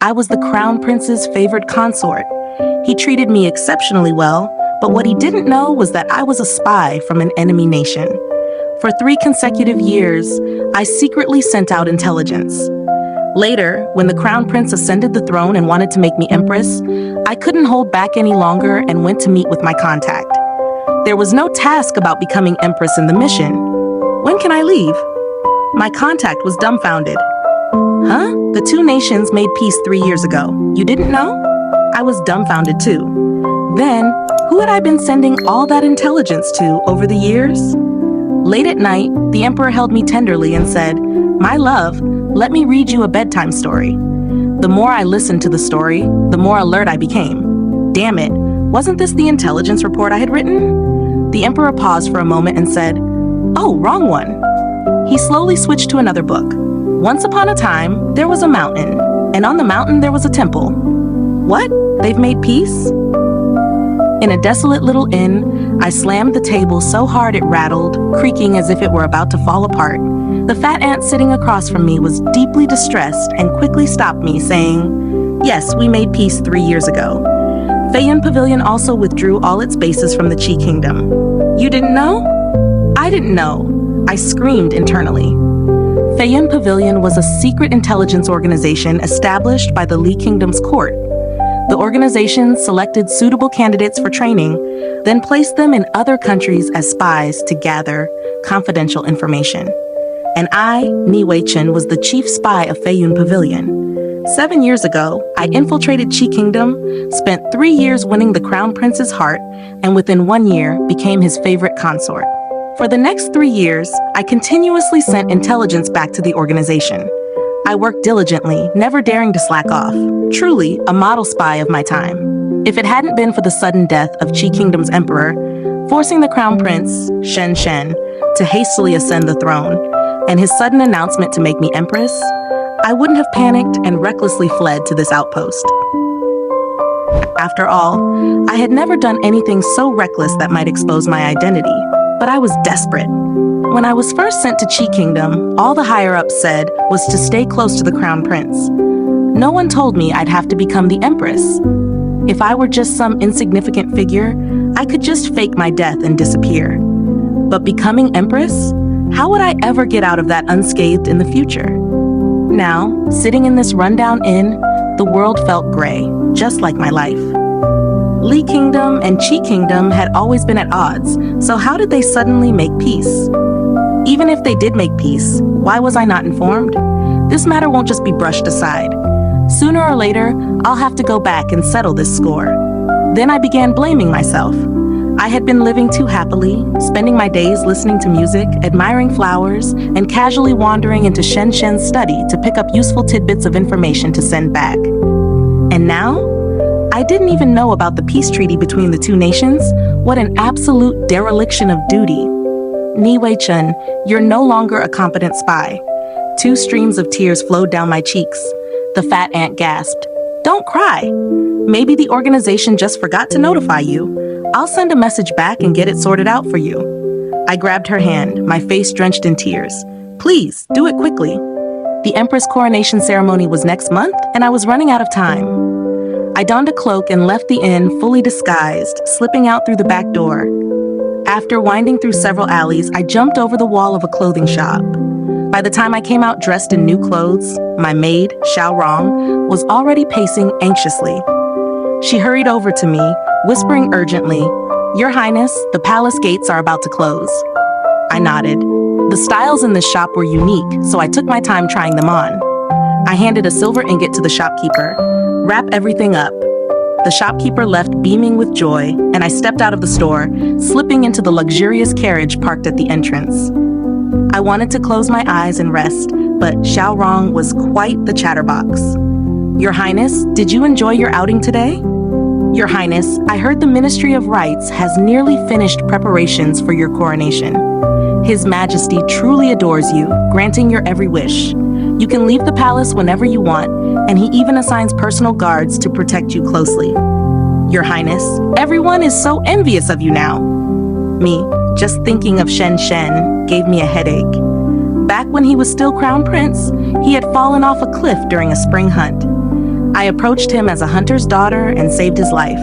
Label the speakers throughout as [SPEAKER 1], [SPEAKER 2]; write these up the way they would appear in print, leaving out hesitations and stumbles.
[SPEAKER 1] I was the crown prince's favorite consort. He treated me exceptionally well, but what he didn't know was that I was a spy from an enemy nation. For 3 consecutive years, I secretly sent out intelligence. Later, when the crown prince ascended the throne and wanted to make me empress, I couldn't hold back any longer and went to meet with my contact. There was no task about becoming empress in the mission. When can I leave? My contact was dumbfounded. Huh? The 2 nations made peace 3 years ago. You didn't know? I was dumbfounded too. Then, who had I been sending all that intelligence to over the years? Late at night, the emperor held me tenderly and said, "My love, let me read you a bedtime story." The more I listened to the story, the more alert I became. Damn it, wasn't this the intelligence report I had written? The emperor paused for a moment and said, "Oh, wrong one." He slowly switched to another book. Once upon a time, there was a mountain, and on the mountain there was a temple. What? They've made peace? In a desolate little inn, I slammed the table so hard it rattled, creaking as if it were about to fall apart. The fat ant sitting across from me was deeply distressed and quickly stopped me, saying, "Yes, we made peace 3 years ago." Feiyun Pavilion also withdrew all its bases from the Qi Kingdom. You didn't know? I didn't know. I screamed internally. Feiyun Pavilion was a secret intelligence organization established by the Li Kingdom's court. The organization selected suitable candidates for training, then placed them in other countries as spies to gather confidential information. And I, Ni Wei-Chen, was the chief spy of Feiyun Pavilion. 7 years ago, I infiltrated Qi Kingdom, spent 3 years winning the crown prince's heart, and within 1 year became his favorite consort. For the next 3 years, I continuously sent intelligence back to the organization. I worked diligently, never daring to slack off. Truly, a model spy of my time. If it hadn't been for the sudden death of Qi Kingdom's emperor, forcing the crown prince, Shen Shen, to hastily ascend the throne, and his sudden announcement to make me empress, I wouldn't have panicked and recklessly fled to this outpost. After all, I had never done anything so reckless that might expose my identity, but I was desperate. When I was first sent to Qi Kingdom, all the higher-ups said was to stay close to the crown prince. No one told me I'd have to become the empress. If I were just some insignificant figure, I could just fake my death and disappear. But becoming empress? How would I ever get out of that unscathed in the future? Now, sitting in this rundown inn, the world felt gray, just like my life. Li Kingdom and Qi Kingdom had always been at odds, so how did they suddenly make peace? Even if they did make peace, why was I not informed? This matter won't just be brushed aside. Sooner or later, I'll have to go back and settle this score. Then I began blaming myself. I had been living too happily, spending my days listening to music, admiring flowers, and casually wandering into Shen Shen's study to pick up useful tidbits of information to send back. And now? I didn't even know about the peace treaty between the 2 nations. What an absolute dereliction of duty. Ni Wei-Chen, you're no longer a competent spy. 2 streams of tears flowed down my cheeks. The fat ant gasped. Don't cry. Maybe the organization just forgot to notify you. I'll send a message back and get it sorted out for you. I grabbed her hand, my face drenched in tears. Please, do it quickly. The Empress coronation ceremony was next month, and I was running out of time. I donned a cloak and left the inn fully disguised, slipping out through the back door. After winding through several alleys, I jumped over the wall of a clothing shop. By the time I came out dressed in new clothes, my maid, Xiao Rong, was already pacing anxiously. She hurried over to me, whispering urgently, "Your Highness, the palace gates are about to close." I nodded. The styles in this shop were unique, so I took my time trying them on. I handed a silver ingot to the shopkeeper. "Wrap everything up." The shopkeeper left beaming with joy, and I stepped out of the store, slipping into the luxurious carriage parked at the entrance. I wanted to close my eyes and rest, but Xiao Rong was quite the chatterbox. "Your Highness, did you enjoy your outing today?" "Your Highness, I heard the Ministry of Rites has nearly finished preparations for your coronation. His Majesty truly adores you, granting your every wish. You can leave the palace whenever you want, and he even assigns personal guards to protect you closely." "Your Highness, everyone is so envious of you now." Me, just thinking of Shen Shen, gave me a headache. Back when he was still crown prince, he had fallen off a cliff during a spring hunt. I approached him as a hunter's daughter and saved his life.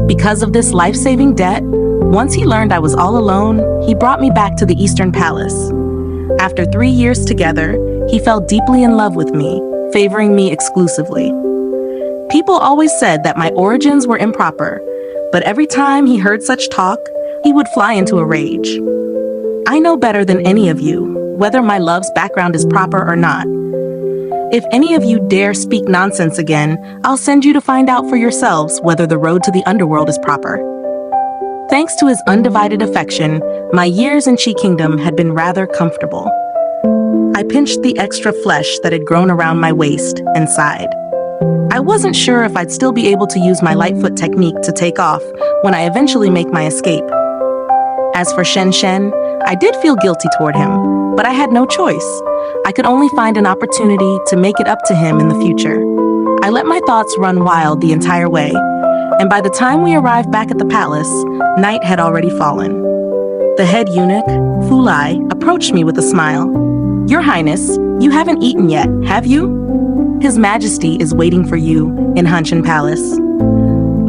[SPEAKER 1] Because of this life-saving debt, once he learned I was all alone, he brought me back to the Eastern Palace. After 3 years together, he fell deeply in love with me, favoring me exclusively. People always said that my origins were improper, but every time he heard such talk, he would fly into a rage. I know better than any of you whether my love's background is proper or not. If any of you dare speak nonsense again, I'll send you to find out for yourselves whether the road to the underworld is proper. Thanks to his undivided affection, my years in Chi Kingdom had been rather comfortable. I pinched the extra flesh that had grown around my waist and sighed. I wasn't sure if I'd still be able to use my Lightfoot technique to take off when I eventually make my escape. As for Shen Shen, I did feel guilty toward him, but I had no choice. I could only find an opportunity to make it up to him in the future. I let my thoughts run wild the entire way, and by the time we arrived back at the palace, night had already fallen. The head eunuch, Fu Lai, approached me with a smile. "Your Highness, you haven't eaten yet, have you? His Majesty is waiting for you in Hanshan Palace."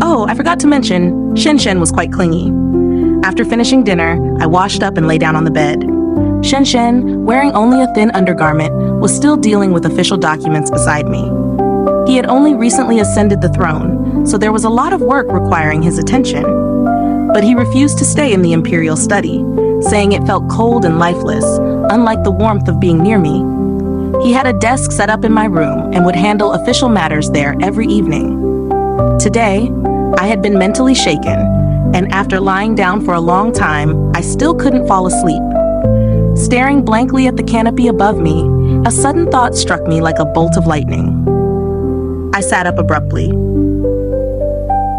[SPEAKER 1] Oh, I forgot to mention, Shen Shen was quite clingy. After finishing dinner, I washed up and lay down on the bed. Shen Shen, wearing only a thin undergarment, was still dealing with official documents beside me. He had only recently ascended the throne, so there was a lot of work requiring his attention. But he refused to stay in the imperial study, saying it felt cold and lifeless, unlike the warmth of being near me. He had a desk set up in my room and would handle official matters there every evening. Today, I had been mentally shaken, and after lying down for a long time, I still couldn't fall asleep. Staring blankly at the canopy above me, a sudden thought struck me like a bolt of lightning. I sat up abruptly.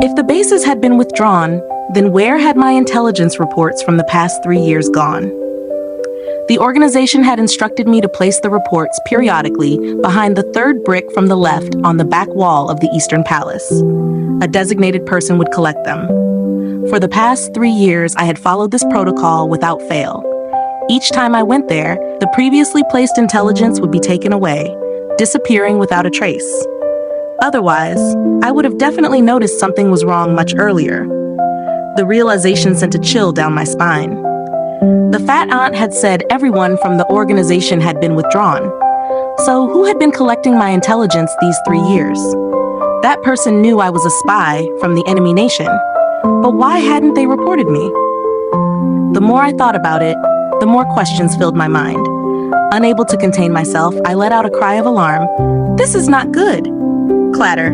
[SPEAKER 1] If the bases had been withdrawn, then where had my intelligence reports from the past 3 years gone? The organization had instructed me to place the reports periodically behind the third brick from the left on the back wall of the Eastern Palace. A designated person would collect them. For the past 3 years, I had followed this protocol without fail. Each time I went there, the previously placed intelligence would be taken away, disappearing without a trace. Otherwise, I would have definitely noticed something was wrong much earlier. The realization sent a chill down my spine. The fat aunt had said everyone from the organization had been withdrawn. So who had been collecting my intelligence these 3 years? That person knew I was a spy from the enemy nation. But why hadn't they reported me? The more I thought about it, the more questions filled my mind. Unable to contain myself, I let out a cry of alarm. "This is not good!" Clatter.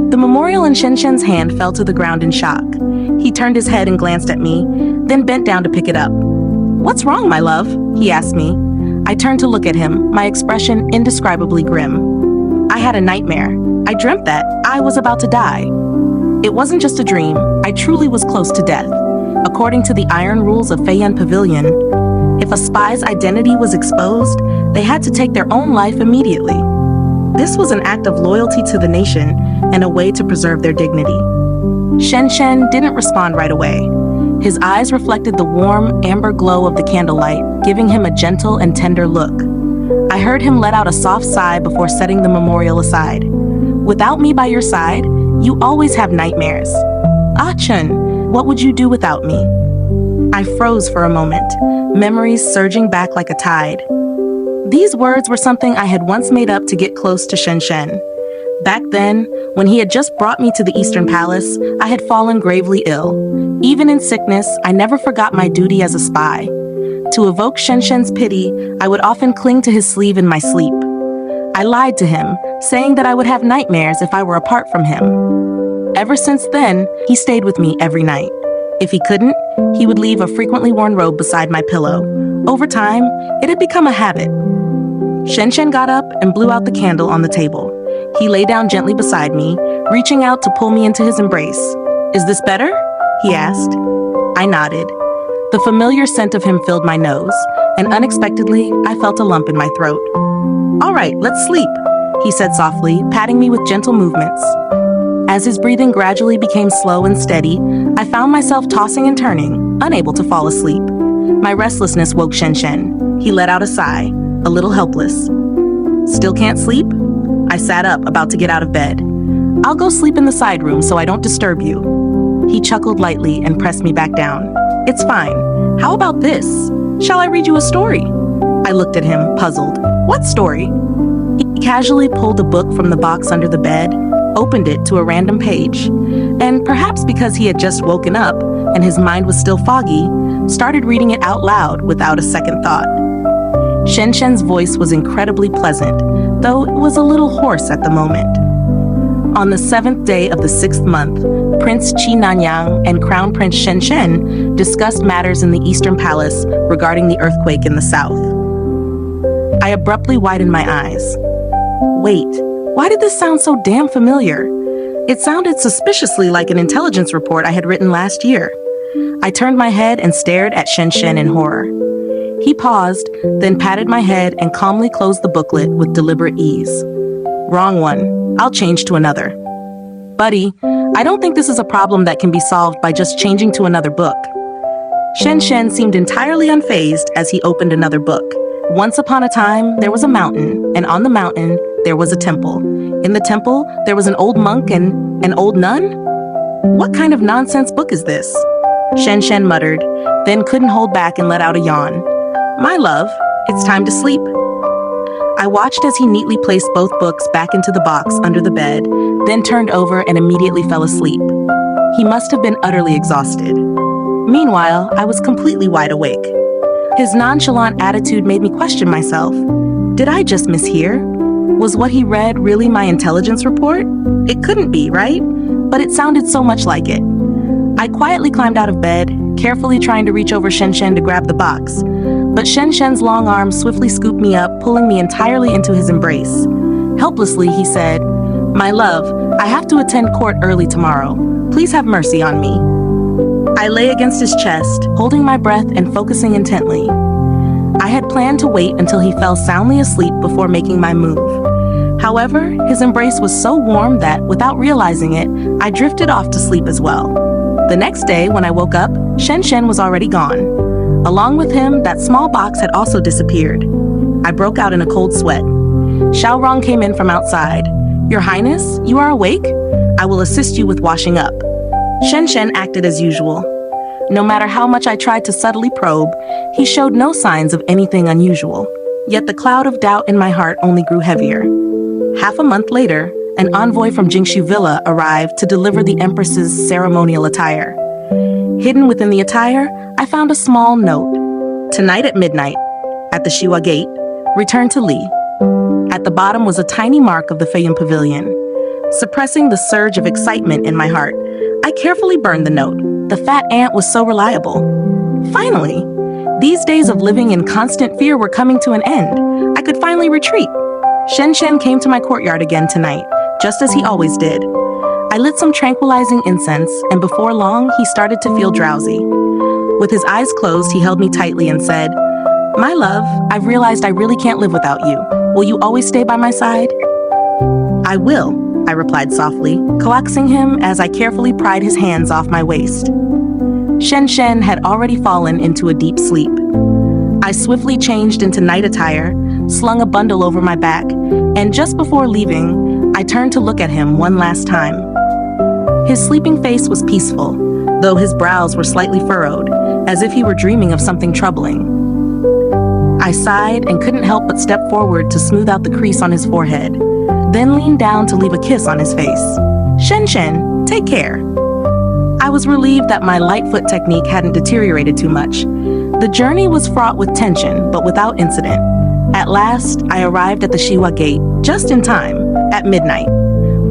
[SPEAKER 1] The memorial in Shen Shen's hand fell to the ground in shock. He turned his head and glanced at me, then bent down to pick it up. "What's wrong, my love?" he asked me. I turned to look at him, my expression indescribably grim. I had a nightmare. I dreamt that I was about to die. It wasn't just a dream. I truly was close to death. According to the iron rules of Feiyan Pavilion, if a spy's identity was exposed, they had to take their own life immediately. This was an act of loyalty to the nation and a way to preserve their dignity. Shen Shen didn't respond right away. His eyes reflected the warm, amber glow of the candlelight, giving him a gentle and tender look. I heard him let out a soft sigh before setting the memorial aside. "Without me by your side, you always have nightmares. Ah Chun, what would you do without me?" I froze for a moment, memories surging back like a tide. These words were something I had once made up to get close to Shen Shen. Back then, when he had just brought me to the Eastern Palace, I had fallen gravely ill. Even in sickness, I never forgot my duty as a spy. To evoke Shen Shen's pity, I would often cling to his sleeve in my sleep. I lied to him, saying that I would have nightmares if I were apart from him. Ever since then, he stayed with me every night. If he couldn't, he would leave a frequently worn robe beside my pillow. Over time, it had become a habit. Shen Shen got up and blew out the candle on the table. He lay down gently beside me, reaching out to pull me into his embrace. "Is this better?" he asked. I nodded. The familiar scent of him filled my nose, and unexpectedly, I felt a lump in my throat. "All right, let's sleep," he said softly, patting me with gentle movements. As his breathing gradually became slow and steady, I found myself tossing and turning, unable to fall asleep. My restlessness woke Shen Shen. He let out a sigh, a little helpless. "Still can't sleep?" I sat up, about to get out of bed. I'll go sleep in the side room so I don't disturb you. He chuckled lightly and pressed me back down. It's fine. How about this? Shall I read you a story? I looked at him, puzzled. What story? He casually pulled a book from the box under the bed, opened it to a random page, and perhaps because he had just woken up and his mind was still foggy, started reading it out loud without a second thought. Shen Shen's voice was incredibly pleasant, though it was a little hoarse at the moment. On the 7th day of the 6th month, Prince Qi Nanyang and Crown Prince Shen Shen discussed matters in the Eastern Palace regarding the earthquake in the south. I abruptly widened my eyes. Wait, why did this sound so damn familiar? It sounded suspiciously like an intelligence report I had written last year. I turned my head and stared at Shen Shen in horror. He paused, then patted my head and calmly closed the booklet with deliberate ease. Wrong one. I'll change to another. Buddy, I don't think this is a problem that can be solved by just changing to another book. Shen Shen seemed entirely unfazed as he opened another book. Once upon a time, there was a mountain, and on the mountain, there was a temple. In the temple, there was an old monk and an old nun? What kind of nonsense book is this? Shen Shen muttered, then couldn't hold back and let out a yawn. My love, it's time to sleep. I watched as he neatly placed both books back into the box under the bed, then turned over and immediately fell asleep. He must have been utterly exhausted. Meanwhile, I was completely wide awake. His nonchalant attitude made me question myself. Did I just mishear? Was what he read really my intelligence report? It couldn't be, right? But it sounded so much like it. I quietly climbed out of bed, carefully trying to reach over Shen Shen to grab the box. But Shen Shen's long arms swiftly scooped me up, pulling me entirely into his embrace. Helplessly, he said, My love, I have to attend court early tomorrow. Please have mercy on me. I lay against his chest, holding my breath and focusing intently. I had planned to wait until he fell soundly asleep before making my move. However, his embrace was so warm that, without realizing it, I drifted off to sleep as well. The next day, when I woke up, Shen Shen was already gone. Along with him, that small box had also disappeared. I broke out in a cold sweat. Xiao Rong came in from outside. Your Highness, you are awake? I will assist you with washing up. Shen Shen acted as usual. No matter how much I tried to subtly probe, he showed no signs of anything unusual. Yet the cloud of doubt in my heart only grew heavier. Half a month later, an envoy from Jingshu Villa arrived to deliver the Empress's ceremonial attire. Hidden within the attire, I found a small note. Tonight at midnight, at the Shiwa Gate, return to Li. At the bottom was a tiny mark of the Feiyun Pavilion. Suppressing the surge of excitement in my heart, I carefully burned the note. The fat ant was so reliable. Finally, these days of living in constant fear were coming to an end. I could finally retreat. Shen Shen came to my courtyard again tonight, just as he always did. I lit some tranquilizing incense, and before long, he started to feel drowsy. With his eyes closed, he held me tightly and said, My love, I've realized I really can't live without you. Will you always stay by my side? I will, I replied softly, coaxing him as I carefully pried his hands off my waist. Shen Shen had already fallen into a deep sleep. I swiftly changed into night attire, slung a bundle over my back, and just before leaving, I turned to look at him one last time. His sleeping face was peaceful, though his brows were slightly furrowed, as if he were dreaming of something troubling. I sighed and couldn't help but step forward to smooth out the crease on his forehead, then leaned down to leave a kiss on his face. Shen Shen, take care. I was relieved that my light foot technique hadn't deteriorated too much. The journey was fraught with tension, but without incident. At last, I arrived at the Shiwa Gate, just in time, at midnight.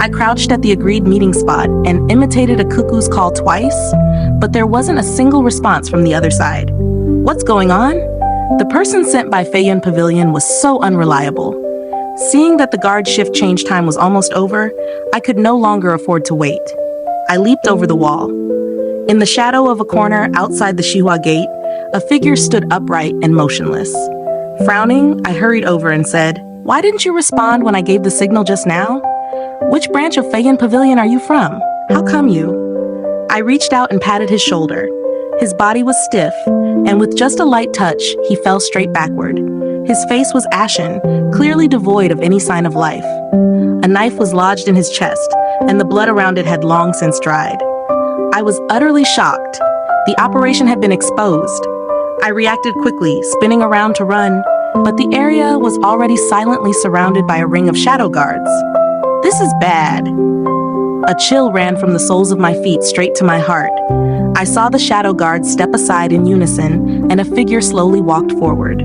[SPEAKER 1] I crouched at the agreed meeting spot and imitated a cuckoo's call twice, but there wasn't a single response from the other side. What's going on? The person sent by Feiyun Pavilion was so unreliable. Seeing that the guard shift change time was almost over, I could no longer afford to wait. I leaped over the wall. In the shadow of a corner outside the Shiwa Gate, a figure stood upright and motionless. Frowning, I hurried over and said, Why didn't you respond when I gave the signal just now? Which branch of Feiyun Pavilion are you from? How come you? I reached out and patted his shoulder. His body was stiff, and with just a light touch, he fell straight backward. His face was ashen, clearly devoid of any sign of life. A knife was lodged in his chest, and the blood around it had long since dried. I was utterly shocked. The operation had been exposed. I reacted quickly, spinning around to run, but the area was already silently surrounded by a ring of shadow guards. This is bad. A chill ran from the soles of my feet straight to my heart. I saw the shadow guards step aside in unison, and a figure slowly walked forward.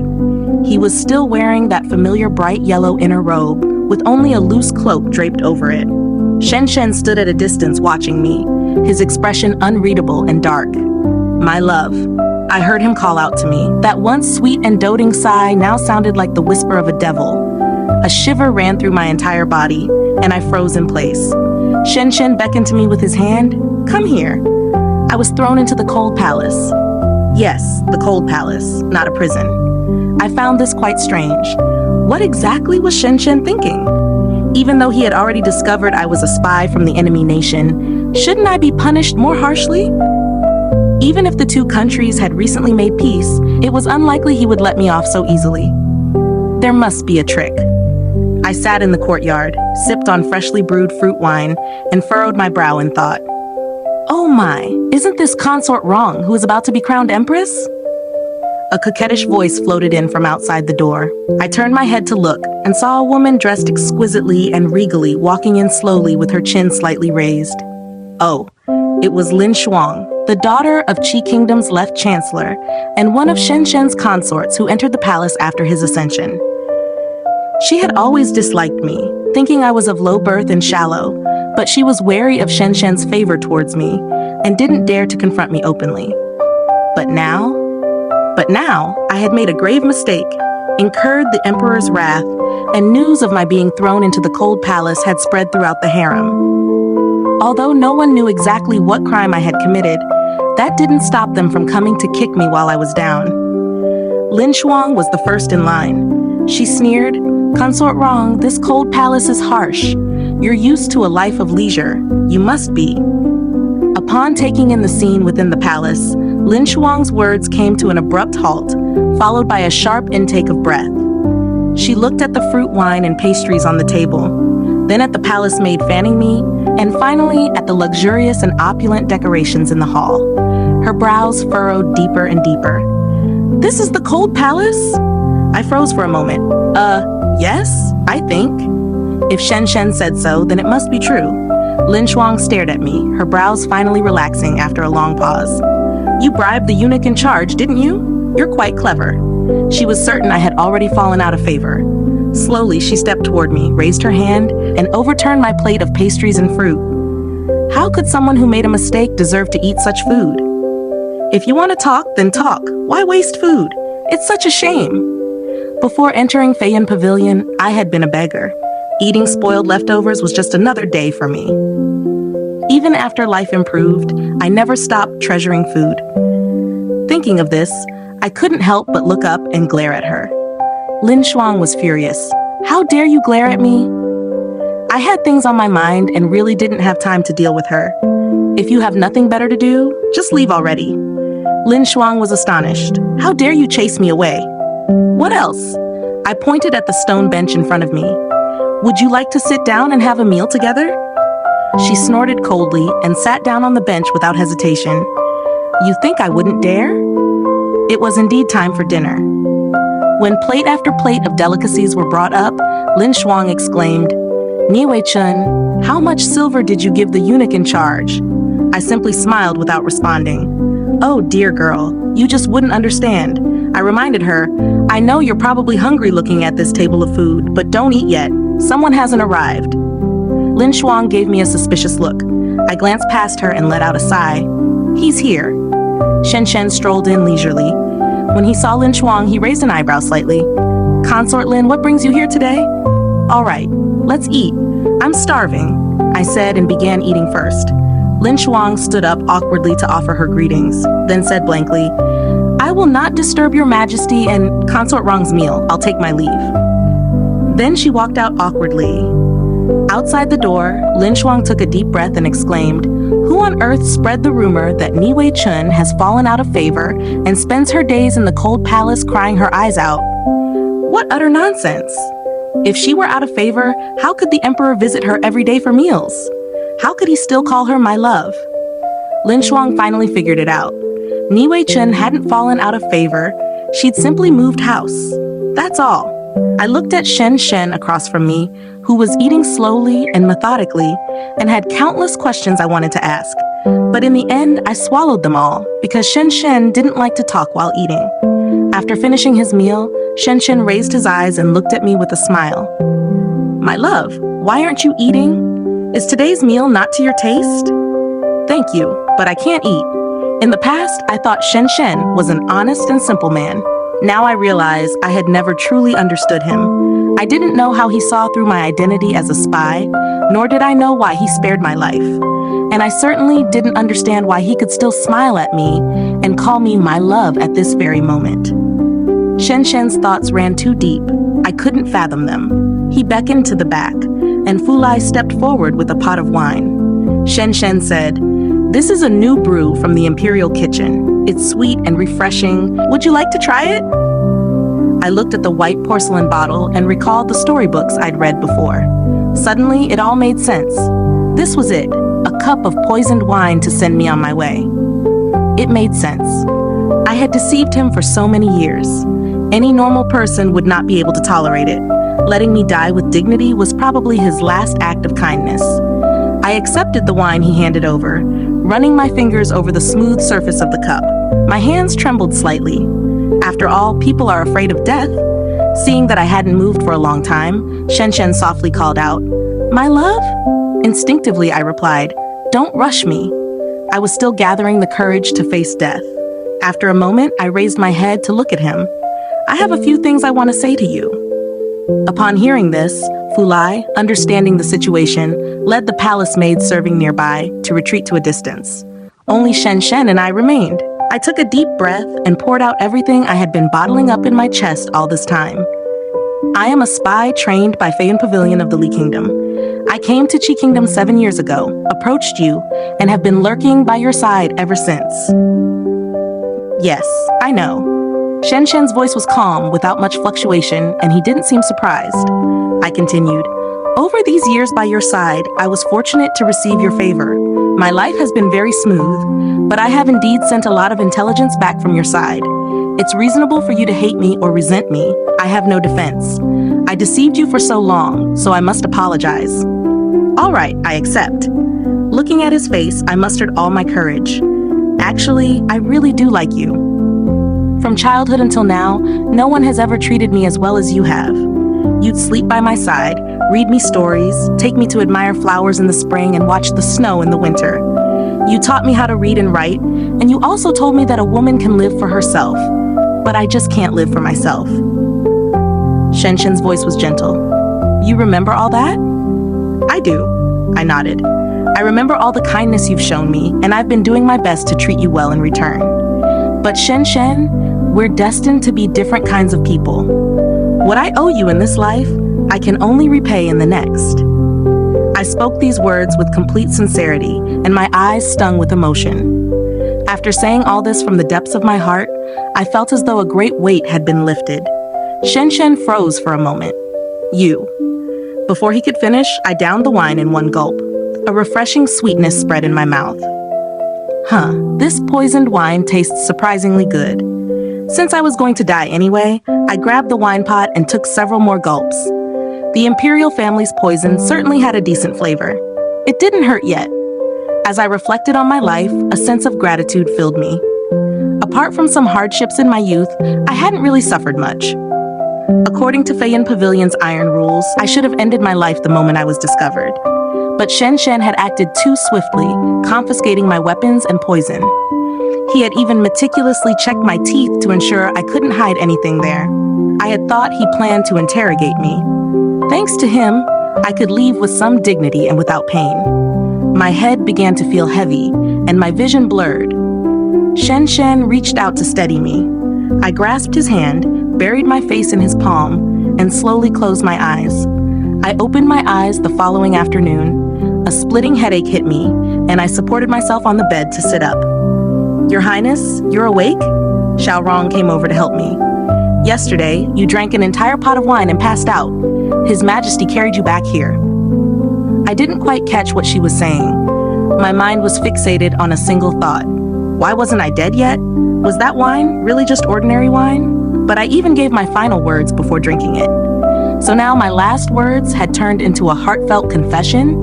[SPEAKER 1] He was still wearing that familiar bright yellow inner robe, with only a loose cloak draped over it. Shen stood at a distance watching me, his expression unreadable and dark. "My love," I heard him call out to me. That once sweet and doting sigh now sounded like the whisper of a devil. A shiver ran through my entire body, and I froze in place. Shen beckoned to me with his hand. "Come here." I was thrown into the cold palace. Yes, the cold palace, not a prison. I found this quite strange. What exactly was Shen thinking? Even though he had already discovered I was a spy from the enemy nation, shouldn't I be punished more harshly? Even if the two countries had recently made peace, it was unlikely he would let me off so easily. There must be a trick. I sat in the courtyard, sipped on freshly brewed fruit wine, and furrowed my brow in thought. Oh my, isn't this consort wrong who is about to be crowned Empress? A coquettish voice floated in from outside the door. I turned my head to look and saw a woman dressed exquisitely and regally walking in slowly with her chin slightly raised. Oh, it was Lin Shuang, the daughter of Qi Kingdom's left chancellor and one of Shen's consorts who entered the palace after his ascension. She had always disliked me, thinking I was of low birth and shallow, but she was wary of Shen's favor towards me and didn't dare to confront me openly. But now I had made a grave mistake, incurred the emperor's wrath, and news of my being thrown into the cold palace had spread throughout the harem. Although no one knew exactly what crime I had committed, that didn't stop them from coming to kick me while I was down. Lin Shuang was the first in line. She sneered, "Consort wrong, this cold palace is harsh. You're used to a life of leisure. You must be." Upon taking in the scene within the palace, Lin Shuang's words came to an abrupt halt, followed by a sharp intake of breath. She looked at the fruit wine and pastries on the table, then at the palace maid fanning me, and finally at the luxurious and opulent decorations in the hall. Her brows furrowed deeper and deeper. "This is the cold palace?" I froze for a moment. Yes, I think. If Shen said so, then it must be true. Lin Shuang stared at me, her brows finally relaxing after a long pause. "You bribed the eunuch in charge, didn't you? You're quite clever." She was certain I had already fallen out of favor. Slowly, she stepped toward me, raised her hand, and overturned my plate of pastries and fruit. How could someone who made a mistake deserve to eat such food? If you want to talk, then talk. Why waste food? It's such a shame. Before entering Feiyan Pavilion, I had been a beggar. Eating spoiled leftovers was just another day for me. Even after life improved, I never stopped treasuring food. Thinking of this, I couldn't help but look up and glare at her. Lin Shuang was furious. "How dare you glare at me?" I had things on my mind and really didn't have time to deal with her. "If you have nothing better to do, just leave already." Lin Shuang was astonished. "How dare you chase me away?" "What else?" I pointed at the stone bench in front of me. "Would you like to sit down and have a meal together?" She snorted coldly and sat down on the bench without hesitation. "You think I wouldn't dare?" It was indeed time for dinner. When plate after plate of delicacies were brought up, Lin Shuang exclaimed, "Niwei-chun, how much silver did you give the eunuch in charge?" I simply smiled without responding. "Oh, dear girl, you just wouldn't understand." I reminded her, "I know you're probably hungry looking at this table of food, but don't eat yet. Someone hasn't arrived." Lin Shuang gave me a suspicious look. I glanced past her and let out a sigh. "He's here." Shen strolled in leisurely. When he saw Lin Shuang, he raised an eyebrow slightly. "Consort Lin, what brings you here today?" "All right, let's eat. I'm starving," I said and began eating first. Lin Shuang stood up awkwardly to offer her greetings, then said blankly, "I will not disturb your majesty and Consort Wrong's meal. I'll take my leave." Then she walked out awkwardly. Outside the door, Lin Shuang took a deep breath and exclaimed, "Who on earth spread the rumor that Niwei-chun has fallen out of favor and spends her days in the cold palace crying her eyes out? What utter nonsense!" If she were out of favor, how could the emperor visit her every day for meals? How could he still call her my love? Lin Shuang finally figured it out. Niwei Chen hadn't fallen out of favor. She'd simply moved house. That's all. I looked at Shen Shen across from me, who was eating slowly and methodically, and had countless questions I wanted to ask. But in the end, I swallowed them all, because Shen Shen didn't like to talk while eating. After finishing his meal, Shen Shen raised his eyes and looked at me with a smile. My love, why aren't you eating? Is today's meal not to your taste? Thank you, but I can't eat. In the past, I thought Shen Shen was an honest and simple man. Now I realize I had never truly understood him. I didn't know how he saw through my identity as a spy, nor did I know why he spared my life. And I certainly didn't understand why he could still smile at me and call me my love at this very moment. Shen Shen's thoughts ran too deep. I couldn't fathom them. He beckoned to the back, and Fulai stepped forward with a pot of wine. Shen Shen said, "This is a new brew from the Imperial Kitchen. It's sweet and refreshing. Would you like to try it?" I looked at the white porcelain bottle and recalled the storybooks I'd read before. Suddenly, it all made sense. This was it, a cup of poisoned wine to send me on my way. It made sense. I had deceived him for so many years. Any normal person would not be able to tolerate it. Letting me die with dignity was probably his last act of kindness. I accepted the wine he handed over, running my fingers over the smooth surface of the cup. My hands trembled slightly. After all, people are afraid of death. Seeing that I hadn't moved for a long time, Shen Shen softly called out, "My love?" Instinctively, I replied, "Don't rush me." I was still gathering the courage to face death. After a moment, I raised my head to look at him. "I have a few things I want to say to you." Upon hearing this, Fulai, understanding the situation, led the palace maids serving nearby to retreat to a distance. Only Shen Shen and I remained. I took a deep breath and poured out everything I had been bottling up in my chest all this time. I am a spy trained by Feyan Pavilion of the Li Kingdom. I came to Qi Kingdom 7 years ago, approached you, and have been lurking by your side ever since. Yes, I know. Shen Shen's voice was calm, without much fluctuation, and he didn't seem surprised. I continued, "Over these years by your side, I was fortunate to receive your favor. My life has been very smooth, but I have indeed sent a lot of intelligence back from your side. It's reasonable for you to hate me or resent me. I have no defense. I deceived you for so long, so I must apologize." "All right, I accept." Looking at his face, I mustered all my courage. "Actually, I really do like you. From childhood until now, no one has ever treated me as well as you have. You'd sleep by my side, read me stories, take me to admire flowers in the spring and watch the snow in the winter. You taught me how to read and write, and you also told me that a woman can live for herself. But I just can't live for myself." Shen Shen's voice was gentle. "You remember all that?" "I do," I nodded. "I remember all the kindness you've shown me, and I've been doing my best to treat you well in return. But Shen Shen, we're destined to be different kinds of people. What I owe you in this life, I can only repay in the next." I spoke these words with complete sincerity, and my eyes stung with emotion. After saying all this from the depths of my heart, I felt as though a great weight had been lifted. Shen Shen froze for a moment. "You." Before he could finish, I downed the wine in one gulp. A refreshing sweetness spread in my mouth. This poisoned wine tastes surprisingly good. Since I was going to die anyway, I grabbed the wine pot and took several more gulps. The imperial family's poison certainly had a decent flavor. It didn't hurt yet. As I reflected on my life, a sense of gratitude filled me. Apart from some hardships in my youth, I hadn't really suffered much. According to Feyan Pavilion's iron rules, I should have ended my life the moment I was discovered. But Shen Shen had acted too swiftly, confiscating my weapons and poison. He had even meticulously checked my teeth to ensure I couldn't hide anything there. I had thought he planned to interrogate me. Thanks to him, I could leave with some dignity and without pain. My head began to feel heavy, and my vision blurred. Shen Shen reached out to steady me. I grasped his hand, buried my face in his palm, and slowly closed my eyes. I opened my eyes the following afternoon. A splitting headache hit me, and I supported myself on the bed to sit up. "Your Highness, you're awake?" Xiao Rong came over to help me. "Yesterday, you drank an entire pot of wine and passed out." His Majesty carried you back here." I didn't quite catch what she was saying. My mind was fixated on a single thought. Why wasn't I dead yet? Was that wine really just ordinary wine? But I even gave my final words before drinking it. So now my last words had turned into a heartfelt confession?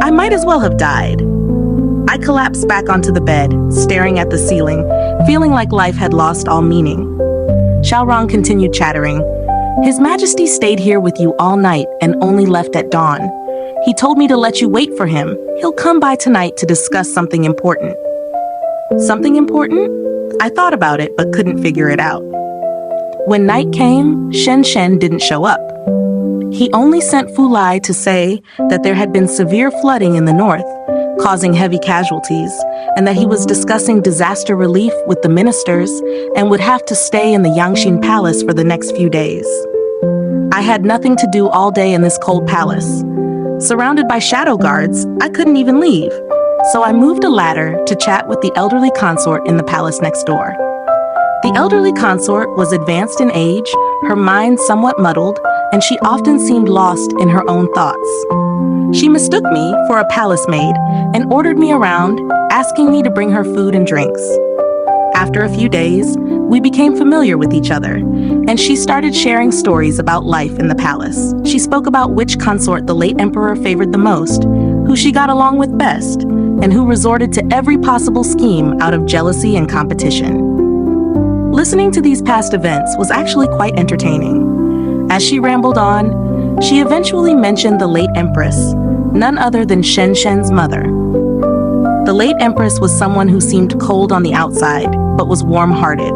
[SPEAKER 1] I might as well have died. I collapsed back onto the bed, staring at the ceiling, feeling like life had lost all meaning. Xiaorong continued chattering. "His Majesty stayed here with you all night and only left at dawn. He told me to let you wait for him. He'll come by tonight to discuss something important." Something important? I thought about it but couldn't figure it out. When night came, Shen Shen didn't show up. He only sent Fu Lai to say that there had been severe flooding in the north, causing heavy casualties, and that he was discussing disaster relief with the ministers and would have to stay in the Yangxin Palace for the next few days. I had nothing to do all day in this cold palace. Surrounded by shadow guards, I couldn't even leave, so I moved a ladder to chat with the elderly consort in the palace next door. The elderly consort was advanced in age, her mind somewhat muddled, and she often seemed lost in her own thoughts. She mistook me for a palace maid and ordered me around, asking me to bring her food and drinks. After a few days, we became familiar with each other, and she started sharing stories about life in the palace. She spoke about which consort the late emperor favored the most, who she got along with best, and who resorted to every possible scheme out of jealousy and competition. Listening to these past events was actually quite entertaining. As she rambled on, she eventually mentioned the late Empress, none other than Shen Shen's mother. The late Empress was someone who seemed cold on the outside, but was warm-hearted.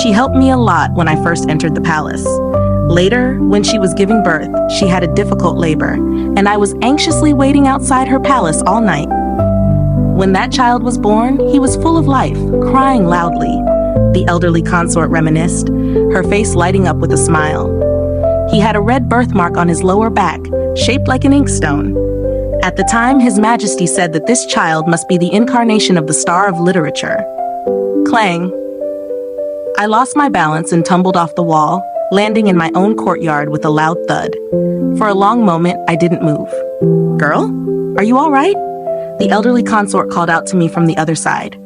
[SPEAKER 1] She helped me a lot when I first entered the palace. Later, when she was giving birth, she had a difficult labor, and I was anxiously waiting outside her palace all night. When that child was born, he was full of life, crying loudly. The elderly consort reminisced, her face lighting up with a smile. He had a red birthmark on his lower back, shaped like an inkstone. At the time, His Majesty said that this child must be the incarnation of the star of literature. Clang. I lost my balance and tumbled off the wall, landing in my own courtyard with a loud thud. For a long moment, I didn't move. "Girl, are you all right?" The elderly consort called out to me from the other side.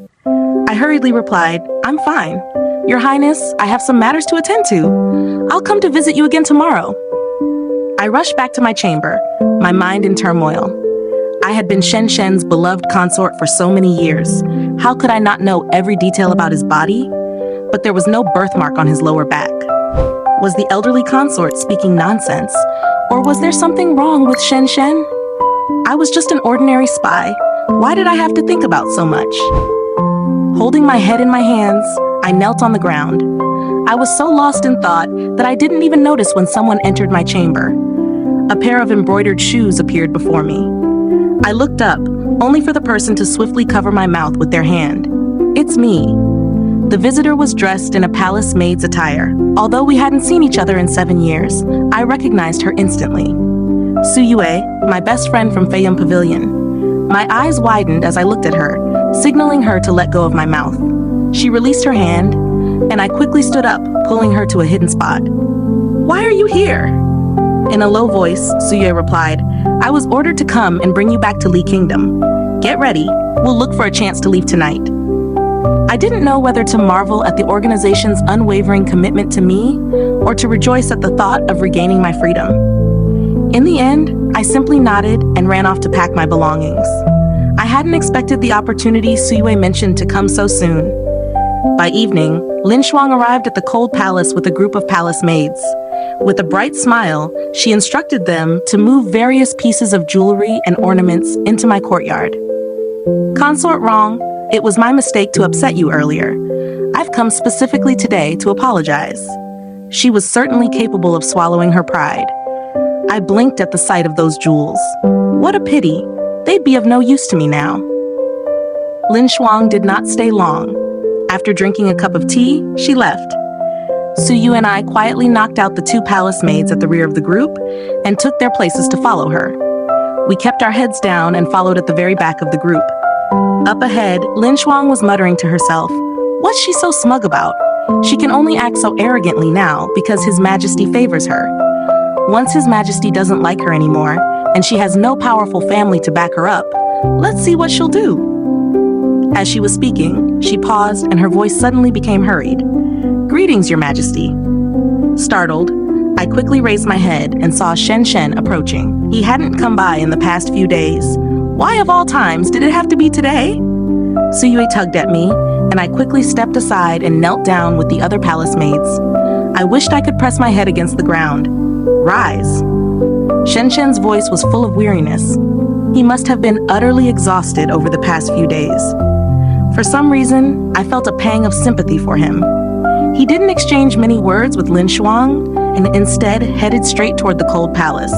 [SPEAKER 1] I hurriedly replied, "I'm fine. Your Highness, I have some matters to attend to. I'll come to visit you again tomorrow." I rushed back to my chamber, my mind in turmoil. I had been Shen Shen's beloved consort for so many years. How could I not know every detail about his body? But there was no birthmark on his lower back. Was the elderly consort speaking nonsense? Or was there something wrong with Shen Shen? I was just an ordinary spy. Why did I have to think about so much? Holding my head in my hands, I knelt on the ground. I was so lost in thought that I didn't even notice when someone entered my chamber. A pair of embroidered shoes appeared before me. I looked up, only for the person to swiftly cover my mouth with their hand. "It's me." The visitor was dressed in a palace maid's attire. Although we hadn't seen each other in 7 years, I recognized her instantly. Su Yue, my best friend from Feiyun Pavilion. My eyes widened as I looked at her, signaling her to let go of my mouth. She released her hand, and I quickly stood up, pulling her to a hidden spot. "Why are you here?" In a low voice, Su Yue replied, "I was ordered to come and bring you back to Li Kingdom. Get ready, we'll look for a chance to leave tonight." I didn't know whether to marvel at the organization's unwavering commitment to me, or to rejoice at the thought of regaining my freedom. In the end, I simply nodded and ran off to pack my belongings. I hadn't expected the opportunity Su Yue mentioned to come so soon. By evening, Lin Shuang arrived at the cold palace with a group of palace maids. With a bright smile, she instructed them to move various pieces of jewelry and ornaments into my courtyard. "Consort Wrong, it was my mistake to upset you earlier. I've come specifically today to apologize." She was certainly capable of swallowing her pride. I blinked at the sight of those jewels. What a pity. They'd be of no use to me now. Lin Shuang did not stay long. After drinking a cup of tea, she left. Su Yu and I quietly knocked out the 2 palace maids at the rear of the group and took their places to follow her. We kept our heads down and followed at the very back of the group. Up ahead, Lin Shuang was muttering to herself, "What's she so smug about? She can only act so arrogantly now because His Majesty favors her. Once His Majesty doesn't like her anymore, and she has no powerful family to back her up, let's see what she'll do. As she was speaking, she paused and her voice suddenly became hurried. Greetings, Your Majesty. Startled, I quickly raised my head and saw Shen Shen approaching. He hadn't come by in the past few days. Why of all times did it have to be today? Suyue tugged at me, and I quickly stepped aside and knelt down with the other palace maids. I wished I could press my head against the ground. Rise. Shen Shen's voice was full of weariness. He must have been utterly exhausted over the past few days. For some reason, I felt a pang of sympathy for him. He didn't exchange many words with Lin Shuang, and instead headed straight toward the cold palace.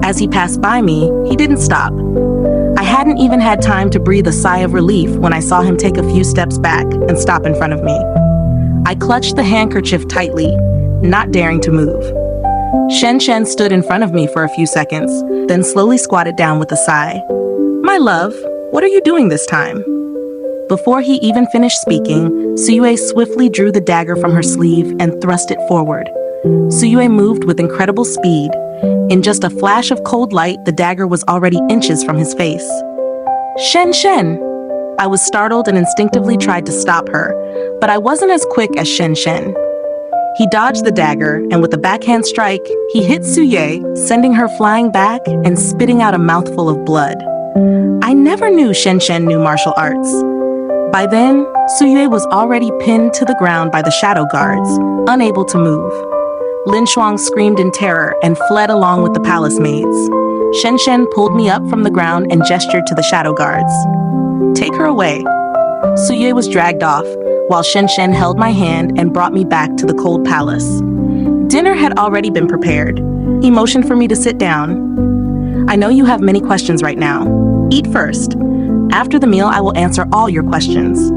[SPEAKER 1] As he passed by me, he didn't stop. I hadn't even had time to breathe a sigh of relief when I saw him take a few steps back and stop in front of me. I clutched the handkerchief tightly, not daring to move. Shen Shen stood in front of me for a few seconds, then slowly squatted down with a sigh. My love, what are you doing this time? Before he even finished speaking, Suyue swiftly drew the dagger from her sleeve and thrust it forward. Suyue moved with incredible speed. In just a flash of cold light, the dagger was already inches from his face. Shen Shen! I was startled and instinctively tried to stop her, but I wasn't as quick as Shen Shen. He dodged the dagger, and with a backhand strike, he hit Suyue, sending her flying back and spitting out a mouthful of blood. I never knew Shen Shen knew martial arts. By then, Suyue was already pinned to the ground by the shadow guards, unable to move. Lin Shuang screamed in terror and fled along with the palace maids. Shen Shen pulled me up from the ground and gestured to the shadow guards. Take her away. Suyue was dragged off, while Shen Shen held my hand and brought me back to the cold palace. Dinner had already been prepared. He motioned for me to sit down. I know you have many questions right now. Eat first. After the meal, I will answer all your questions.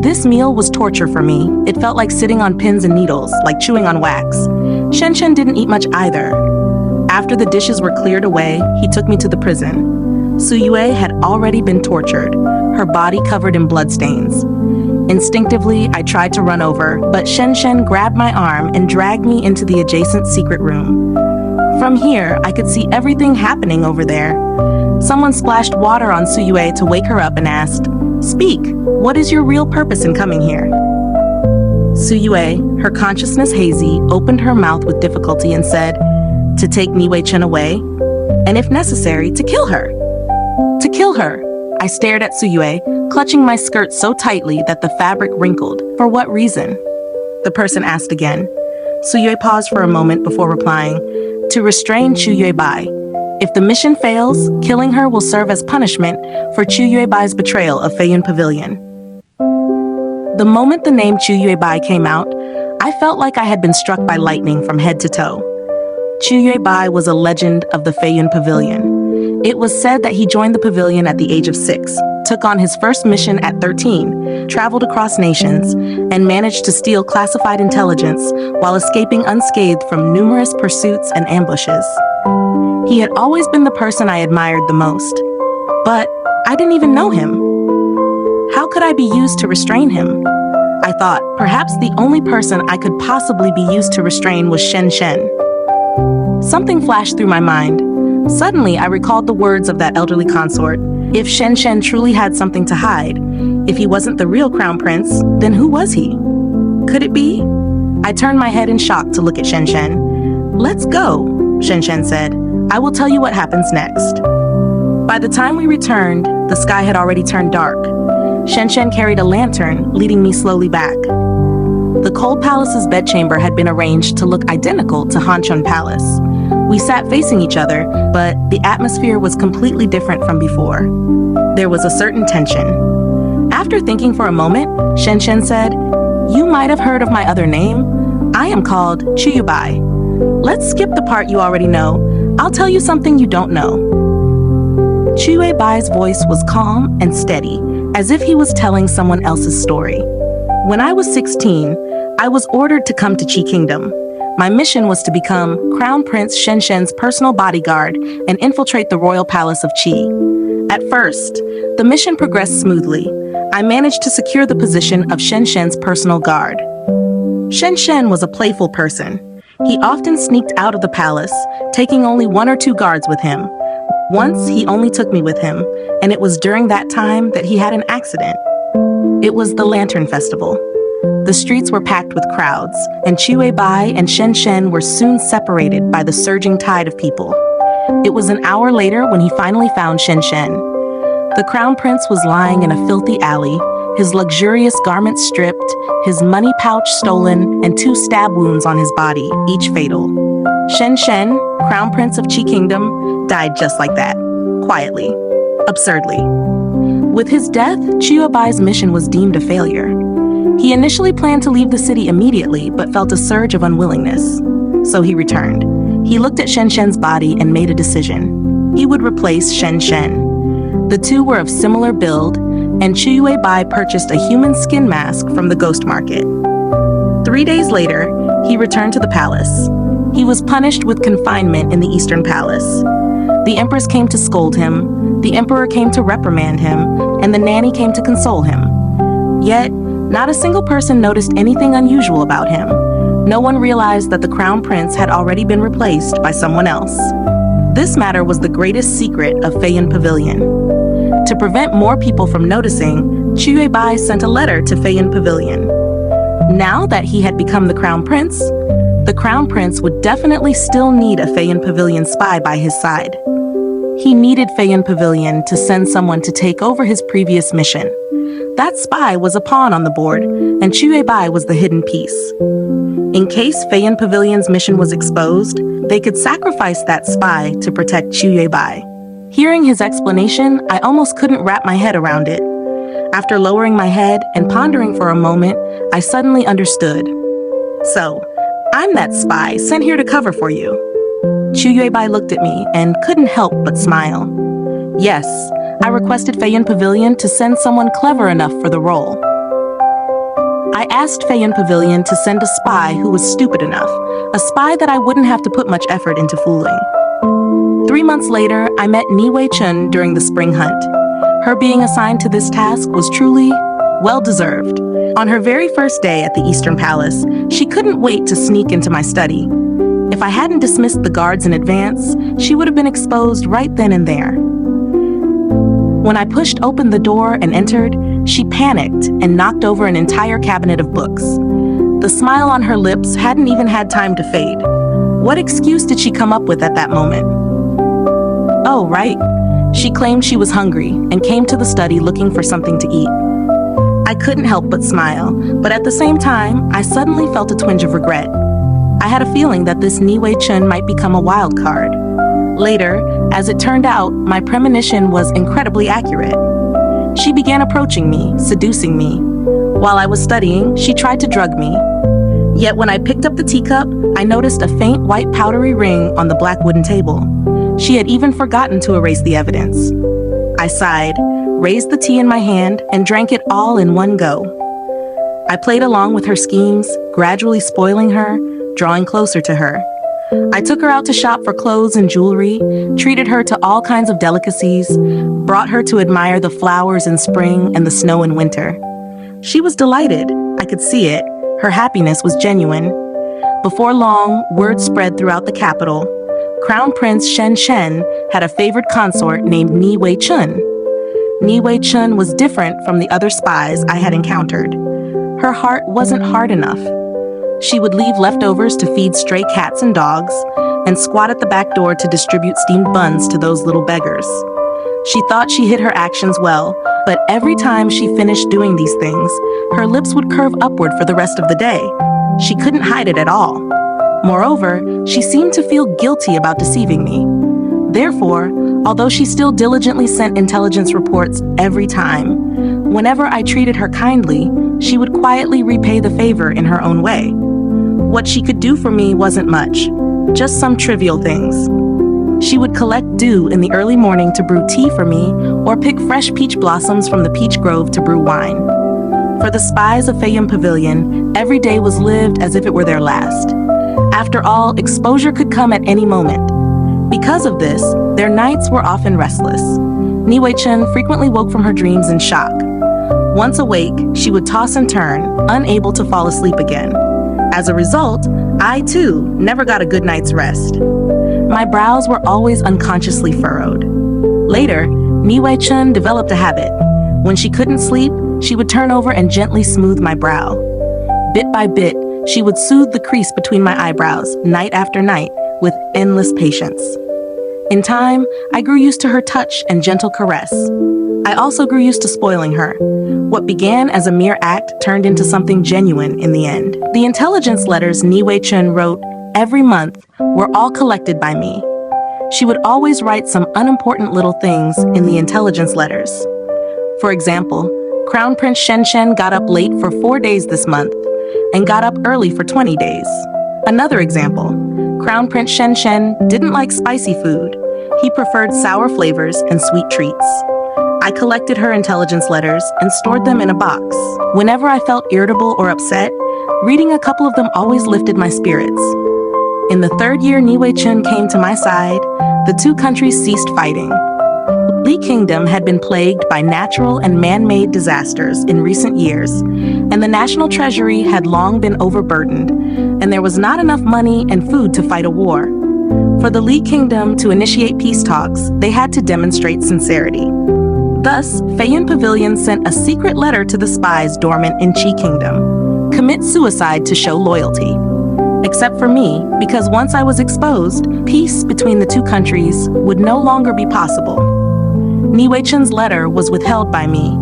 [SPEAKER 1] This meal was torture for me. It felt like sitting on pins and needles, like chewing on wax. Shen Shen didn't eat much either. After the dishes were cleared away, he took me to the prison. Suyue had already been tortured, her body covered in bloodstains. Instinctively, I tried to run over, but Shen Shen grabbed my arm and dragged me into the adjacent secret room. From here, I could see everything happening over there. Someone splashed water on Suyue to wake her up and asked, "Speak, what is your real purpose in coming here?" Suyue, her consciousness hazy, opened her mouth with difficulty and said, "To take Niwei Chen away, and if necessary, to kill her." To kill her. I stared at Suyue, clutching my skirt so tightly that the fabric wrinkled. For what reason? The person asked again. Suyue paused for a moment before replying, "To restrain Chu Yuebai. If the mission fails, killing her will serve as punishment for Chu Yuebai's betrayal of Feiyun Pavilion." The moment the name Chu Yuebai came out, I felt like I had been struck by lightning from head to toe. Chu Yuebai was a legend of the Feiyun Pavilion. It was said that he joined the pavilion at the age of 6, took on his first mission at 13, traveled across nations, and managed to steal classified intelligence while escaping unscathed from numerous pursuits and ambushes. He had always been the person I admired the most, but I didn't even know him. How could I be used to restrain him? I thought perhaps the only person I could possibly be used to restrain was Shen Shen. Something flashed through my mind. Suddenly, I recalled the words of that elderly consort. If Shen Shen truly had something to hide, if he wasn't the real crown prince, then who was he? Could it be? I turned my head in shock to look at Shen Shen. "Let's go," Shen Shen said. "I will tell you what happens next." By the time we returned, the sky had already turned dark. Shen Shen carried a lantern, leading me slowly back. The cold palace's bedchamber had been arranged to look identical to Hanchun Palace. We sat facing each other, but the atmosphere was completely different from before. There was a certain tension. After thinking for a moment, Shen Shen said, "You might have heard of my other name. I am called Chuyubai. Let's skip the part you already know. I'll tell you something you don't know." Chuyuebai's voice was calm and steady, as if he was telling someone else's story. When I was 16, I was ordered to come to Qi Kingdom. My mission was to become Crown Prince Shen Shen's personal bodyguard and infiltrate the royal palace of Qi. At first, the mission progressed smoothly. I managed to secure the position of Shen Shen's personal guard. Shen Shen was a playful person. He often sneaked out of the palace, taking only one or two guards with him. Once, he only took me with him, and it was during that time that he had an accident. It was the Lantern Festival. The streets were packed with crowds, and Chue Bai and Shen Shen were soon separated by the surging tide of people. It was an hour later when he finally found Shen Shen. The crown prince was lying in a filthy alley, his luxurious garments stripped, his money pouch stolen, and 2 stab wounds on his body, each fatal. Shen Shen, crown prince of Qi Kingdom, died just like that, quietly, absurdly. With his death, Chue Bai's mission was deemed a failure. He initially planned to leave the city immediately, but felt a surge of unwillingness. So he returned. He looked at Shen Shen's body and made a decision. He would replace Shen Shen. The two were of similar build, and Chue Bai purchased a human skin mask from the ghost market. 3 days later, he returned to the palace. He was punished with confinement in the Eastern Palace. The Empress came to scold him, the Emperor came to reprimand him, and the nanny came to console him. Yet, not a single person noticed anything unusual about him. No one realized that the crown prince had already been replaced by someone else. This matter was the greatest secret of Feiyan Pavilion. To prevent more people from noticing, Chue Bai sent a letter to Feiyan Pavilion. Now that he had become the crown prince would definitely still need a Feiyan Pavilion spy by his side. He needed Feiyan Pavilion to send someone to take over his previous mission. That spy was a pawn on the board, and Chue Bai was the hidden piece. In case Feiyan Pavilion's mission was exposed, they could sacrifice that spy to protect Chue Bai. Hearing his explanation, I almost couldn't wrap my head around it. After lowering my head and pondering for a moment, I suddenly understood. So, I'm that spy sent here to cover for you. Chue Bai looked at me and couldn't help but smile. Yes, I requested Feiyan Pavilion to send someone clever enough for the role. I asked Feiyan Pavilion to send a spy who was stupid enough, a spy that I wouldn't have to put much effort into fooling. 3 months later, I met Ni Wei Chun during the spring hunt. Her being assigned to this task was truly well-deserved. On her very first day at the Eastern Palace, she couldn't wait to sneak into my study. If I hadn't dismissed the guards in advance, she would have been exposed right then and there. When I pushed open the door and entered, she panicked and knocked over an entire cabinet of books. The smile on her lips hadn't even had time to fade. What excuse did she come up with at that moment? Oh, right. She claimed she was hungry and came to the study looking for something to eat. I couldn't help but smile, but at the same time, I suddenly felt a twinge of regret. I had a feeling that this Ni Wei Chun might become a wild card. Later, as it turned out, my premonition was incredibly accurate. She began approaching me, seducing me. While I was studying, she tried to drug me. Yet when I picked up the teacup, I noticed a faint white powdery ring on the black wooden table. She had even forgotten to erase the evidence. I sighed, raised the tea in my hand, and drank it all in one go. I played along with her schemes, gradually spoiling her, drawing closer to her. I took her out to shop for clothes and jewelry, treated her to all kinds of delicacies, brought her to admire the flowers in spring and the snow in winter. She was delighted. I could see it. Her happiness was genuine. Before long, word spread throughout the capital. Crown Prince Shen Shen had a favored consort named Ni Wei Chun. Ni Wei Chun was different from the other spies I had encountered. Her heart wasn't hard enough. She would leave leftovers to feed stray cats and dogs, and squat at the back door to distribute steamed buns to those little beggars. She thought she hid her actions well, but every time she finished doing these things, her lips would curve upward for the rest of the day. She couldn't hide it at all. Moreover, she seemed to feel guilty about deceiving me. Therefore, although she still diligently sent intelligence reports every time, whenever I treated her kindly, she would quietly repay the favor in her own way. What she could do for me wasn't much, just some trivial things. She would collect dew in the early morning to brew tea for me, or pick fresh peach blossoms from the peach grove to brew wine. For the spies of Feiyan Pavilion, every day was lived as if it were their last. After all, exposure could come at any moment. Because of this, their nights were often restless. Ni Wei Chun frequently woke from her dreams in shock. Once awake, she would toss and turn, unable to fall asleep again. As a result, I too never got a good night's rest. My brows were always unconsciously furrowed. Later, Niwei-chun developed a habit. When she couldn't sleep, she would turn over and gently smooth my brow. Bit by bit, she would soothe the crease between my eyebrows, night after night, with endless patience. In time, I grew used to her touch and gentle caress. I also grew used to spoiling her. What began as a mere act turned into something genuine in the end. The intelligence letters Niwei-chun wrote every month were all collected by me. She would always write some unimportant little things in the intelligence letters. For example, Crown Prince Shenshen got up late for 4 days this month and got up early for 20 days. Another example, Crown Prince Shenshen didn't like spicy food. He preferred sour flavors and sweet treats. I collected her intelligence letters and stored them in a box. Whenever I felt irritable or upset, reading a couple of them always lifted my spirits. In the 3rd year Niwei-chun came to my side, the two countries ceased fighting. Li Kingdom had been plagued by natural and man-made disasters in recent years, and the national treasury had long been overburdened, and there was not enough money and food to fight a war. For the Li Kingdom to initiate peace talks, they had to demonstrate sincerity. Thus, Feiyun Pavilion sent a secret letter to the spies dormant in Qi Kingdom. Commit suicide to show loyalty. Except for me, because once I was exposed, peace between the two countries would no longer be possible. Niwei-chun's letter was withheld by me.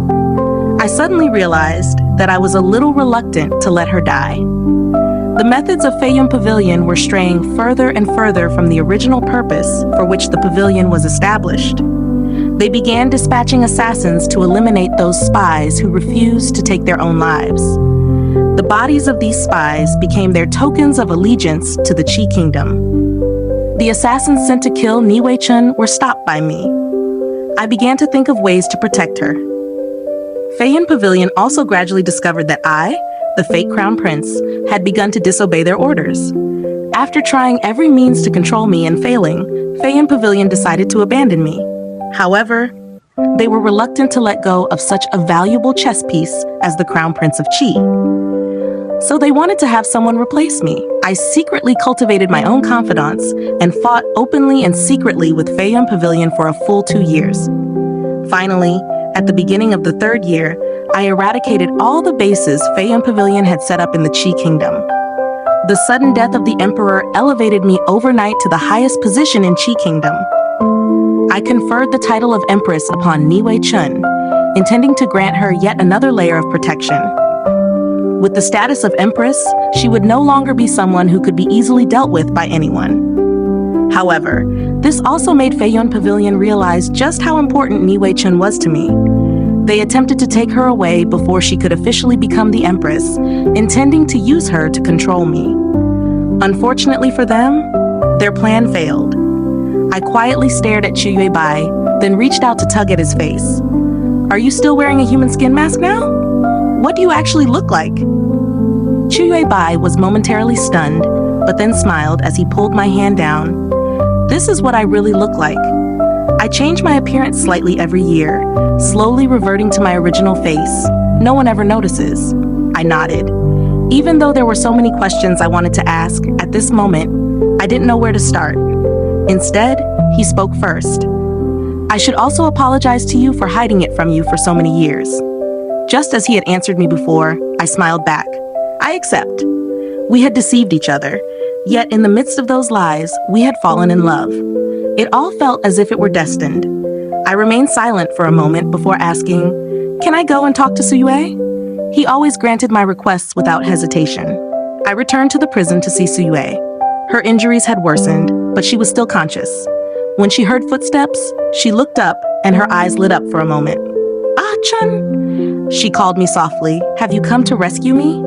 [SPEAKER 1] I suddenly realized that I was a little reluctant to let her die. The methods of Feiyun Pavilion were straying further and further from the original purpose for which the pavilion was established. They began dispatching assassins to eliminate those spies who refused to take their own lives. The bodies of these spies became their tokens of allegiance to the Qi Kingdom. The assassins sent to kill Niwei-chun were stopped by me. I began to think of ways to protect her. Feiyun Pavilion also gradually discovered that I, the fake crown prince, had begun to disobey their orders. After trying every means to control me and failing, Feiyun Pavilion decided to abandon me. However, they were reluctant to let go of such a valuable chess piece as the Crown Prince of Qi. So they wanted to have someone replace me. I secretly cultivated my own confidants and fought openly and secretly with Feiyun Pavilion for a full 2 years. Finally, at the beginning of the 3rd year, I eradicated all the bases Feiyun Pavilion had set up in the Qi Kingdom. The sudden death of the Emperor elevated me overnight to the highest position in Qi Kingdom. I conferred the title of Empress upon Niwei-chun, intending to grant her yet another layer of protection. With the status of Empress, she would no longer be someone who could be easily dealt with by anyone. However, this also made Feiyun Pavilion realize just how important Niwei-chun was to me. They attempted to take her away before she could officially become the Empress, intending to use her to control me. Unfortunately for them, their plan failed. I quietly stared at Chu Yue-bai, then reached out to tug at his face. "Are you still wearing a human skin mask now? What do you actually look like?" Chu Yue-bai was momentarily stunned, but then smiled as he pulled my hand down. "This is what I really look like. I change my appearance slightly every year, slowly reverting to my original face. No one ever notices." I nodded. Even though there were so many questions I wanted to ask, at this moment, I didn't know where to start. Instead, he spoke first. "I should also apologize to you for hiding it from you for so many years." Just as he had answered me before, I smiled back. "I accept." We had deceived each other, yet in the midst of those lies, we had fallen in love. It all felt as if it were destined. I remained silent for a moment before asking, "Can I go and talk to Suyue?" He always granted my requests without hesitation. I returned to the prison to see Suyue. Her injuries had worsened, but she was still conscious. When she heard footsteps, she looked up and her eyes lit up for a moment. "Ah, Chun!" She called me softly. "Have you come to rescue me?"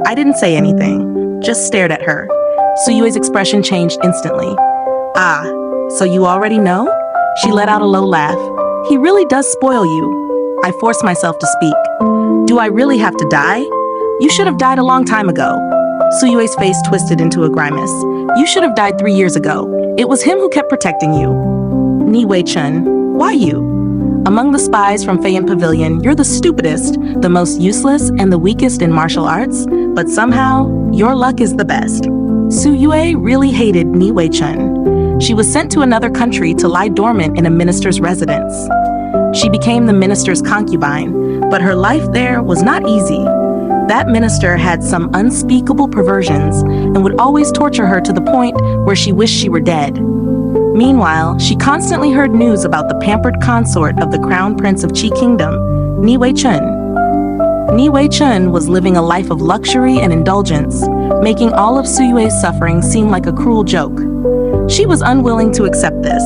[SPEAKER 1] I didn't say anything, just stared at her. Suyue's expression changed instantly. "Ah, so you already know?" She let out a low laugh. "He really does spoil you." I forced myself to speak. "Do I really have to die? You should have died a long time ago." Suyue's face twisted into a grimace. "You should have died 3 years ago. It was him who kept protecting you." "Niwei-chun, why you? Among the spies from Feiyun Pavilion, you're the stupidest, the most useless, and the weakest in martial arts, but somehow, Your luck is the best. Su Yue really hated Ni Wei Chun. She was sent to another country to lie dormant in a minister's residence. She became the minister's concubine, but her life there was not easy. That minister had some unspeakable perversions and would always torture her to the point where she wished she were dead. Meanwhile, she constantly heard news about the pampered consort of the crown prince of Qi Kingdom, Ni Wei Chun. Ni Wei Chun was living a life of luxury and indulgence, making all of Su Yue's suffering seem like a cruel joke. She was unwilling to accept this.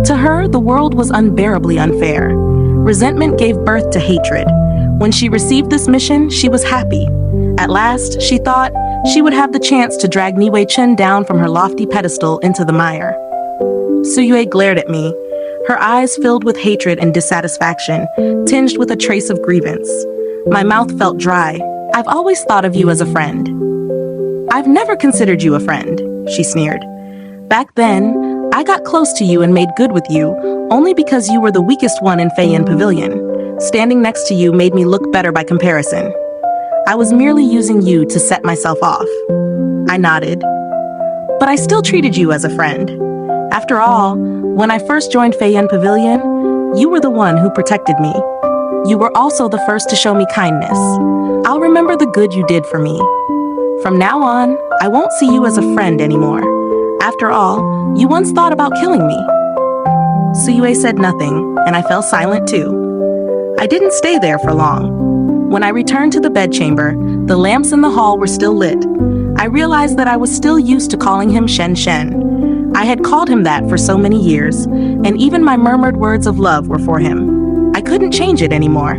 [SPEAKER 1] To her, the world was unbearably unfair. Resentment gave birth to hatred. When she received this mission, she was happy. At last, she thought she would have the chance to drag Ni Wei Chun down from her lofty pedestal into the mire. Su Yue glared at me, her eyes filled with hatred and dissatisfaction, tinged with a trace of grievance. My mouth felt dry. I've always thought of you as a friend. I've never considered you a friend, she sneered. Back then, I got close to you and made good with you only because you were the weakest one in Feiyan Pavilion. Standing next to you made me look better by comparison. I was merely using you to set myself off. I nodded. But I still treated you as a friend. After all, when I first joined Feiyan Pavilion, you were the one who protected me. You were also the first to show me kindness. I'll remember the good you did for me. From now on, I won't see you as a friend anymore. After all, you once thought about killing me. Su Yue said nothing, and I fell silent too. I didn't stay there for long. When I returned to the bedchamber, the lamps in the hall were still lit. I realized that I was still used to calling him Shen Shen. I had called him that for so many years, and even my murmured words of love were for him. I couldn't change it anymore.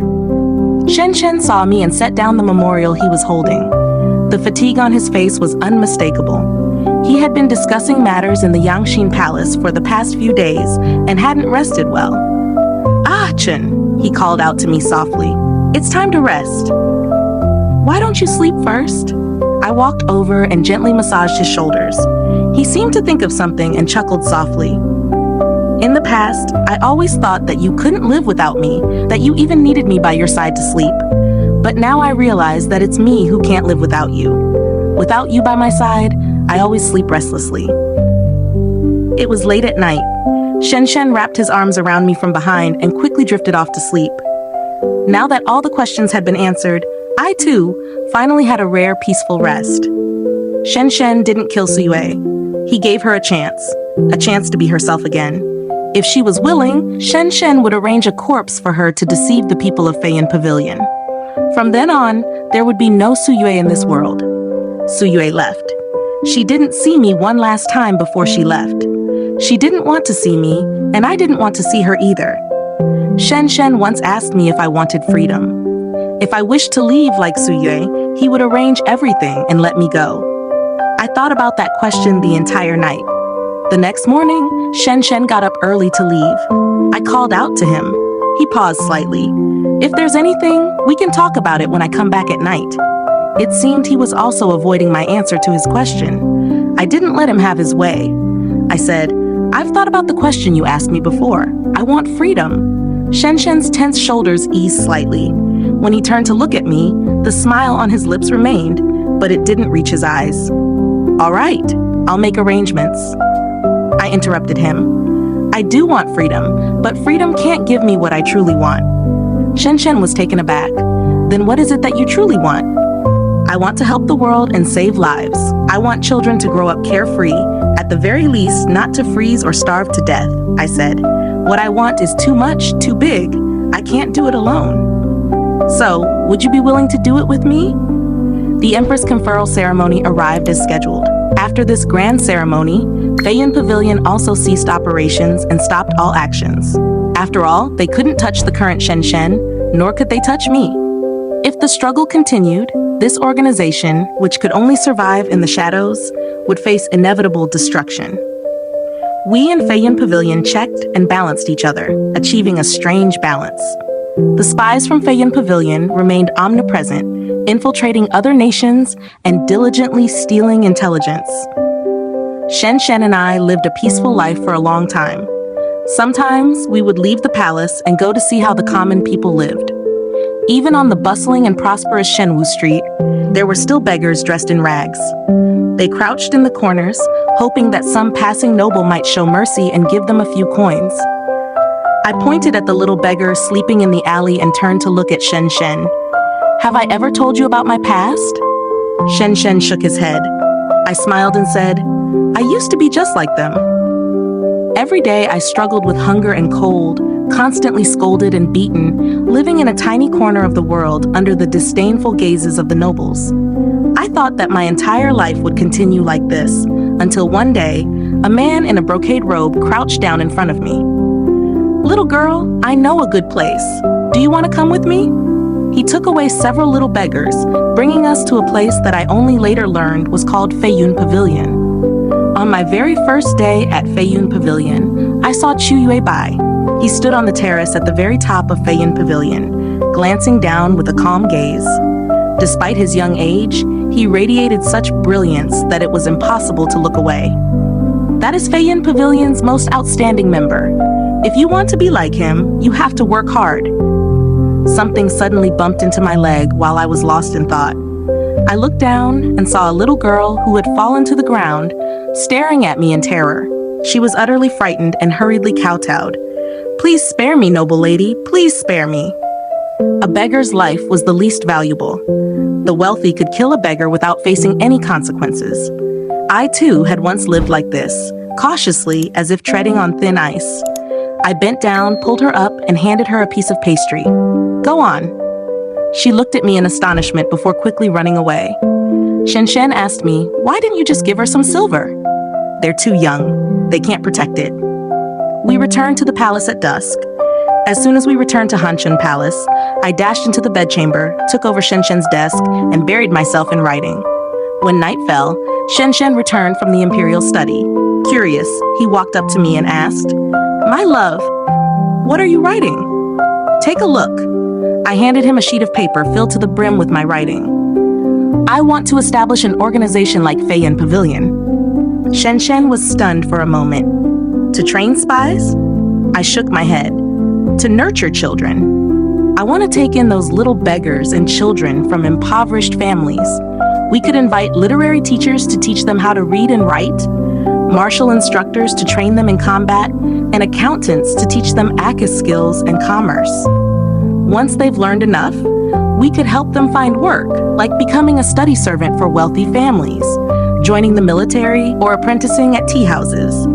[SPEAKER 1] Shen Shen saw me and set down the memorial he was holding. The fatigue on his face was unmistakable. He had been discussing matters in the Yangxin Palace for the past few days and hadn't rested well. "Ah, Chen," he called out to me softly. "It's time to rest." "Why don't you sleep first?" I walked over and gently massaged his shoulders. He seemed to think of something and chuckled softly. "In the past, I always thought that you couldn't live without me, that you even needed me by your side to sleep. But now I realize that it's me who can't live without you. Without you by my side, I always sleep restlessly." It was late at night. Shen Shen wrapped his arms around me from behind and quickly drifted off to sleep. Now that all the questions had been answered, I too finally had a rare, peaceful rest. Shen Shen didn't kill Su Yue. He gave her a chance to be herself again. If she was willing, Shen Shen would arrange a corpse for her to deceive the people of Feiyan Pavilion. From then on, there would be no Su Yue in this world. Su Yue left. She didn't see me one last time before she left. She didn't want to see me, and I didn't want to see her either. Shen Shen once asked me if I wanted freedom. If I wished to leave like Su Yue, he would arrange everything and let me go. I thought about that question the entire night. The next morning, Shen Shen got up early to leave. I called out to him. He paused slightly. "If there's anything, we can talk about it when I come back at night." It seemed he was also avoiding my answer to his question. I didn't let him have his way. I said, "I've thought about the question you asked me before. I want freedom." Shen Shen's tense shoulders eased slightly. When he turned to look at me, the smile on his lips remained, but it didn't reach his eyes. "All right, I'll make arrangements." I interrupted him. "I do want freedom, but freedom can't give me what I truly want." Shen Shen was taken aback. "Then what is it that you truly want?" "I want to help the world and save lives. I want children to grow up carefree, at the very least not to freeze or starve to death," I said. "What I want is too much, too big. I can't do it alone." "So, would you be willing to do it with me?" The Empress conferral ceremony arrived as scheduled. After this grand ceremony, Feiyan Pavilion also ceased operations and stopped all actions. After all, they couldn't touch the current Shen Shen, nor could they touch me. If the struggle continued, this organization, which could only survive in the shadows, would face inevitable destruction. We in Feiyan Pavilion checked and balanced each other, achieving a strange balance. The spies from Feiyan Pavilion remained omnipresent, infiltrating other nations and diligently stealing intelligence. Shen Shen and I lived a peaceful life for a long time. Sometimes we would leave the palace and go to see how the common people lived. Even on the bustling and prosperous Shenwu Street, there were still beggars dressed in rags. They crouched in the corners, hoping that some passing noble might show mercy and give them a few coins. I pointed at the little beggar sleeping in the alley and turned to look at Shen Shen. "Have I ever told you about my past?" Shen Shen shook his head. I smiled and said, "I used to be just like them." Every day I struggled with hunger and cold, constantly scolded and beaten, living in a tiny corner of the world under the disdainful gazes of the nobles. I thought that my entire life would continue like this, until one day, a man in a brocade robe crouched down in front of me. "Little girl, I know a good place. Do you want to come with me?" He took away several little beggars, bringing us to a place that I only later learned was called Feiyun Pavilion. On my very first day at Feiyun Pavilion, I saw Chu Yue Bai. He stood on the terrace at the very top of Feiyun Pavilion, glancing down with a calm gaze. Despite his young age, he radiated such brilliance that it was impossible to look away. That is Feiyun Pavilion's most outstanding member. If you want to be like him, you have to work hard. Something suddenly bumped into my leg while I was lost in thought. I looked down and saw a little girl who had fallen to the ground, staring at me in terror. She was utterly frightened and hurriedly kowtowed. "Please spare me, noble lady, please spare me." A beggar's life was the least valuable. The wealthy could kill a beggar without facing any consequences. I too had once lived like this, cautiously as if treading on thin ice. I bent down, pulled her up, and handed her a piece of pastry. "Go on." She looked at me in astonishment before quickly running away. Shen Shen asked me, "Why didn't you just give her some silver?" "They're too young. They can't protect it." We returned to the palace at dusk. As soon as we returned to Hanchun Palace, I dashed into the bedchamber, took over Shen Shen's desk, and buried myself in writing. When night fell, Shen Shen returned from the imperial study. Curious, he walked up to me and asked, "My love, what are you writing?" "Take a look." I handed him a sheet of paper filled to the brim with my writing. "I want to establish an organization like Feiyun Pavilion." Shen Shen was stunned for a moment. "To train spies?" I shook my head. "To nurture children. I want to take in those little beggars and children from impoverished families. We could invite literary teachers to teach them how to read and write, martial instructors to train them in combat, and accountants to teach them ACUS skills and commerce. Once they've learned enough, we could help them find work, like becoming a study servant for wealthy families, joining the military, or apprenticing at tea houses.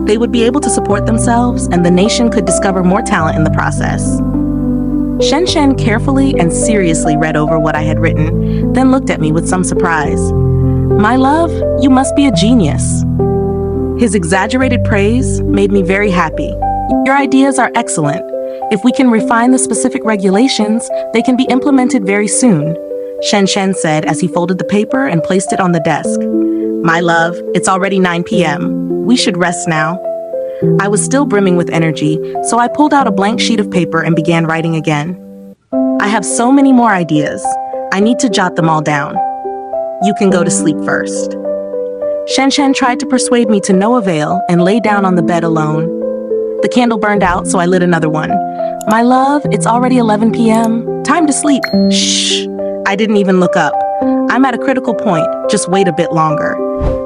[SPEAKER 1] They would be able to support themselves, and the nation could discover more talent in the process." Shen Shen carefully and seriously read over what I had written, then looked at me with some surprise. "My love, you must be a genius." His exaggerated praise made me very happy. "Your ideas are excellent. If we can refine the specific regulations, they can be implemented very soon," Shen Shen said as he folded the paper and placed it on the desk. "My love, it's already 9 p.m. We should rest now." I was still brimming with energy, so I pulled out a blank sheet of paper and began writing again. "I have so many more ideas. I need to jot them all down. You can go to sleep first." Shen Shen tried to persuade me to no avail and lay down on the bed alone. The candle burned out, so I lit another one. "My love, it's already 11 p.m. Time to sleep." "Shh." I didn't even look up. "I'm at a critical point. Just wait a bit longer."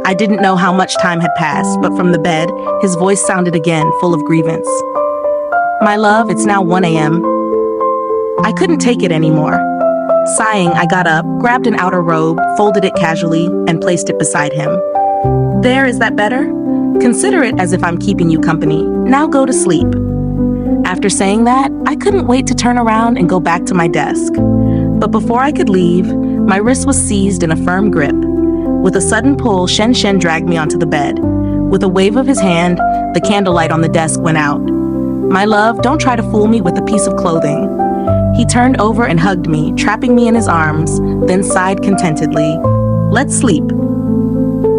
[SPEAKER 1] I didn't know how much time had passed, but from the bed, his voice sounded again, full of grievance. "My love, it's now 1 a.m. I couldn't take it anymore. Sighing, I got up, grabbed an outer robe, folded it casually, and placed it beside him. "There, is that better? Consider it as if I'm keeping you company. Now go to sleep." After saying that, I couldn't wait to turn around and go back to my desk. But before I could leave, my wrist was seized in a firm grip. With a sudden pull, Shen Shen dragged me onto the bed. With a wave of his hand, the candlelight on the desk went out. "My love, don't try to fool me with a piece of clothing." He turned over and hugged me, trapping me in his arms, then sighed contentedly. "Let's sleep."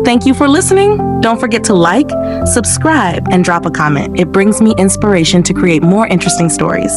[SPEAKER 1] Thank you for listening. Don't forget to like, subscribe, and drop a comment. It brings me inspiration to create more interesting stories.